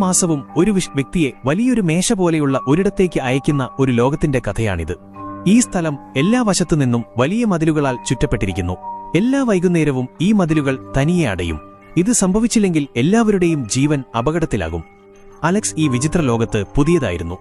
മാസവും ഒരു വ്യക്തിയെ വലിയൊരു മേശ പോലെയുള്ള ഒരിടത്തേക്ക് അയക്കുന്ന ഒരു ലോകത്തിന്റെ കഥയാണിത്. ഈ സ്ഥലം എല്ലാ വശത്തുനിന്നും വലിയ മതിലുകളാൽ ചുറ്റപ്പെട്ടിരിക്കുന്നു. എല്ലാ വൈകുന്നേരവും ഈ മതിലുകൾ തനിയെ അടയും. ഇത് സംഭവിച്ചില്ലെങ്കിൽ എല്ലാവരുടെയും ജീവൻ അപകടത്തിലാകും. അലക്സ് ഈ വിചിത്ര ലോകത്ത് പുതിയതായിരുന്നു.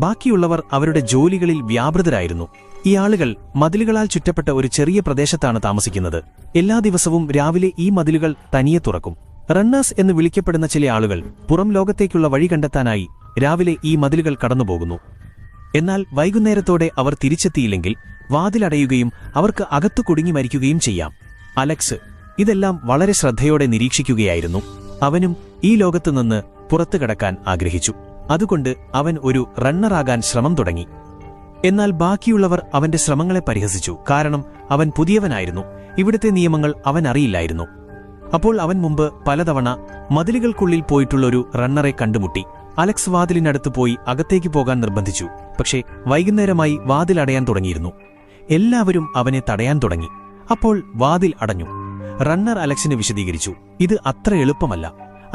ബാക്കിയുള്ളവർ അവരുടെ ജോലികളിൽ വ്യാപൃതരായിരുന്നു. ഈ ആളുകൾ മതിലുകളാൽ ചുറ്റപ്പെട്ട ഒരു ചെറിയ പ്രദേശത്താണ് താമസിക്കുന്നത്. എല്ലാ ദിവസവും രാവിലെ ഈ മതിലുകൾ തനിയെ തുറക്കും. റണ്ണേഴ്സ് എന്ന് വിളിക്കപ്പെടുന്ന ചില ആളുകൾ പുറം ലോകത്തേക്കുള്ള വഴി കണ്ടെത്താനായി രാവിലെ ഈ മതിലുകൾ കടന്നുപോകുന്നു. എന്നാൽ വൈകുന്നേരത്തോടെ അവർ തിരിച്ചെത്തിയില്ലെങ്കിൽ വാതിലടയുകയും അവർക്ക് അകത്തു കുടുങ്ങി മരിക്കുകയും ചെയ്യാം. അലക്സ് ഇതെല്ലാം വളരെ ശ്രദ്ധയോടെ നിരീക്ഷിക്കുകയായിരുന്നു. അവനും ഈ ലോകത്തുനിന്ന് പുറത്തു കടക്കാൻ ആഗ്രഹിച്ചു. അതുകൊണ്ട് അവൻ ഒരു റണ്ണറാകാൻ ശ്രമം തുടങ്ങി. എന്നാൽ ബാക്കിയുള്ളവർ അവന്റെ ശ്രമങ്ങളെ പരിഹസിച്ചു. കാരണം അവൻ പുതിയവനായിരുന്നു. ഇവിടുത്തെ നിയമങ്ങൾ അവൻ അറിയില്ലായിരുന്നു. അപ്പോൾ അവൻ മുമ്പ് പലതവണ മതിലുകൾക്കുള്ളിൽ പോയിട്ടുള്ളൊരു റണ്ണറെ കണ്ടുമുട്ടി. അലക്സ് വാതിലിനടുത്ത് പോയി അകത്തേക്ക് പോകാൻ നിർബന്ധിച്ചു. പക്ഷേ വൈകുന്നേരമായി വാതിൽ അടയാൻ തുടങ്ങിയിരുന്നു. എല്ലാവരും അവനെ തടയാൻ തുടങ്ങി. അപ്പോൾ വാതിൽ അടഞ്ഞു. റണ്ണർ അലക്സിന് വിശദീകരിച്ചു, ഇത് അത്ര എളുപ്പമല്ല.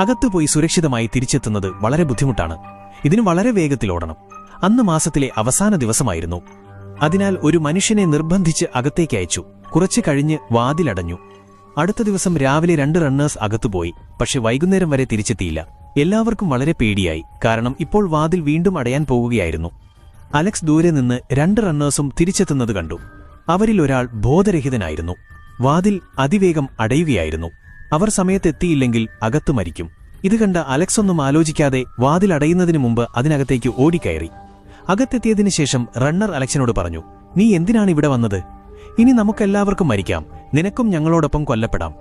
അകത്തുപോയി സുരക്ഷിതമായി തിരിച്ചെത്തുന്നത് വളരെ ബുദ്ധിമുട്ടാണ്. ഇതിന് വളരെ വേഗത്തിലോടണം. അന്ന് മാസത്തിലെ അവസാന ദിവസമായിരുന്നു. അതിനാൽ ഒരു മനുഷ്യനെ നിർബന്ധിച്ച് അകത്തേക്ക് അയച്ചു. കുറച്ചു കഴിഞ്ഞ് വാതിലടഞ്ഞു. അടുത്ത ദിവസം രാവിലെ 2 റണ്ണേഴ്സ് അകത്തുപോയി. പക്ഷെ വൈകുന്നേരം വരെ തിരിച്ചെത്തിയില്ല. എല്ലാവർക്കും വളരെ പേടിയായി. കാരണം ഇപ്പോൾ വാതിൽ വീണ്ടും അടയാൻ പോകുകയായിരുന്നു. അലക്സ് ദൂരെ നിന്ന് 2 റണ്ണേഴ്സും തിരിച്ചെത്തുന്നത് കണ്ടു. അവരിൽ ഒരാൾ ബോധരഹിതനായിരുന്നു. വാതിൽ അതിവേഗം അടയുകയായിരുന്നു. അവർ സമയത്തെത്തിയില്ലെങ്കിൽ അകത്തു മരിക്കും. ഇത് കണ്ട അലക്സ് ഒന്നും ആലോചിക്കാതെ വാതിൽ അടയുന്നതിനു മുമ്പ് അതിനകത്തേക്ക് ഓടിക്കയറി. അകത്തെത്തിയതിനു ശേഷം റണ്ണർ അലക്സിനോട് പറഞ്ഞു, നീ എന്തിനാണ് ഇവിടെ വന്നത്? ഇനി നമുക്കെല്ലാവർക്കും മരിക്കാം. നിനക്കും ഞങ്ങളോടൊപ്പം കൊല്ലപ്പെടാം.